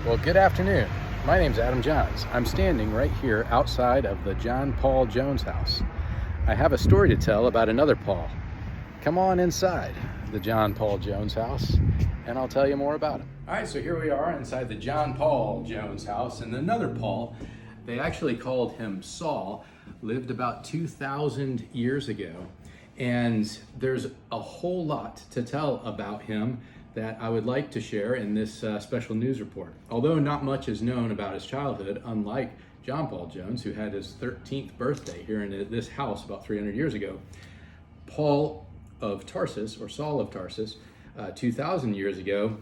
Well, good afternoon. My name's Adam Johns. I'm standing right here outside of the John Paul Jones house. I have a story to tell about another Paul. Come on inside the John Paul Jones house and I'll tell you more about it. All right, so here we are inside the John Paul Jones house, and another Paul, they actually called him Saul, lived about 2,000 years ago. And there's a whole lot to tell about him that I would like to share in this special news report. Although not much is known about his childhood, unlike John Paul Jones, who had his 13th birthday here in this house about 300 years ago, Paul of Tarsus, or Saul of Tarsus, 2,000 years ago,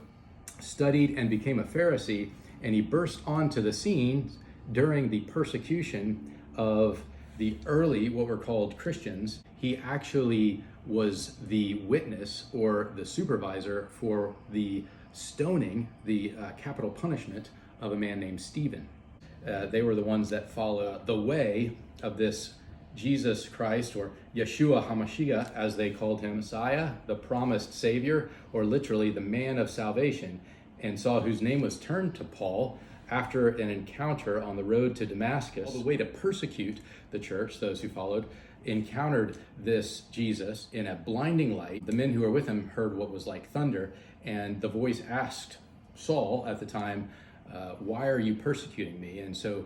studied and became a Pharisee, and he burst onto the scene during the persecution of the early, what were called Christians. He actually was the witness or the supervisor for the stoning, the capital punishment of a man named Stephen. They were the ones that followed the way of this Jesus Christ, or Yeshua HaMashiach, as they called him, Messiah, the promised Savior, or literally the man of salvation, and saw whose name was turned to Paul after an encounter on the road to Damascus. All the way to persecute the church, those who followed, encountered this Jesus in a blinding light. The men who were with him heard what was like thunder, and the voice asked Saul at the time, why are you persecuting me? And so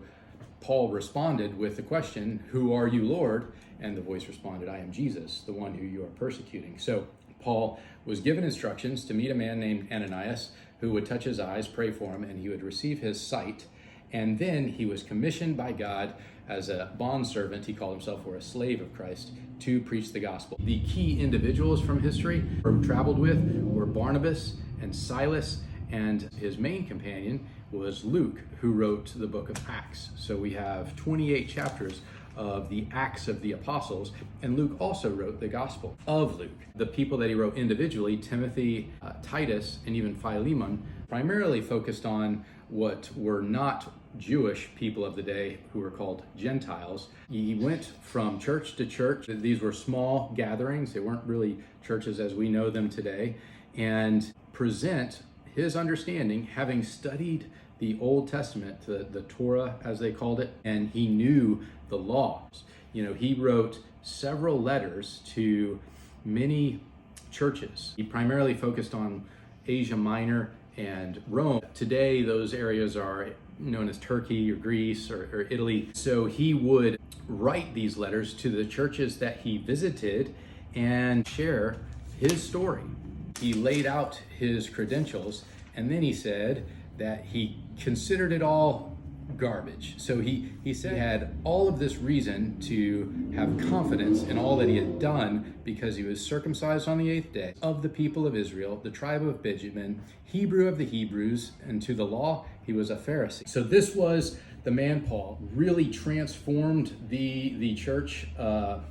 Paul responded with the question, who are you, Lord? And the voice responded, I am Jesus, the one who you are persecuting. So Paul was given instructions to meet a man named Ananias who would touch his eyes, pray for him, and he would receive his sight. And then he was commissioned by God as a bondservant, he called himself, or a slave of Christ, to preach the gospel. The key individuals from history who traveled with were Barnabas and Silas, and his main companion was Luke, who wrote the book of Acts. So we have 28 chapters of the Acts of the Apostles, and Luke also wrote the Gospel of Luke. The people that he wrote individually, Timothy, Titus, and even Philemon, primarily focused on what were not Jewish people of the day who were called Gentiles. He went from church to church. These were small gatherings. They weren't really churches as we know them today, and present his understanding, having studied the Old Testament, the Torah as they called it, and he knew the laws. He wrote several letters to many churches. He primarily focused on Asia Minor and Rome. Today, those areas are known as Turkey or Greece or Italy. So he would write these letters to the churches that he visited and share his story. He laid out his credentials, and then he said that he considered it all garbage. So he said he had all of this reason to have confidence in all that he had done because he was circumcised on the 8th day, of the people of Israel, the tribe of Benjamin, Hebrew of the Hebrews, and to the law he was a Pharisee. So this was the man Paul, really transformed the church, the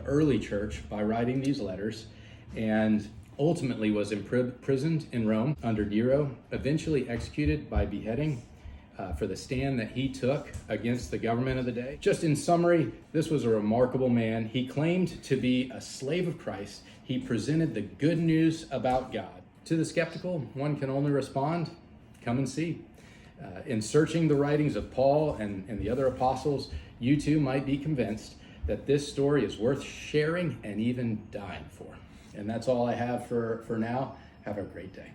early church, by writing these letters, and ultimately was imprisoned in Rome under Nero, eventually executed by beheading for the stand that he took against the government of the day. Just in summary, this was a remarkable man. He claimed to be a slave of Christ. He presented the good news about God. To the skeptical, one can only respond, come and see. In searching the writings of Paul and the other apostles, you too might be convinced that this story is worth sharing and even dying for. And that's all I have for now. Have a great day.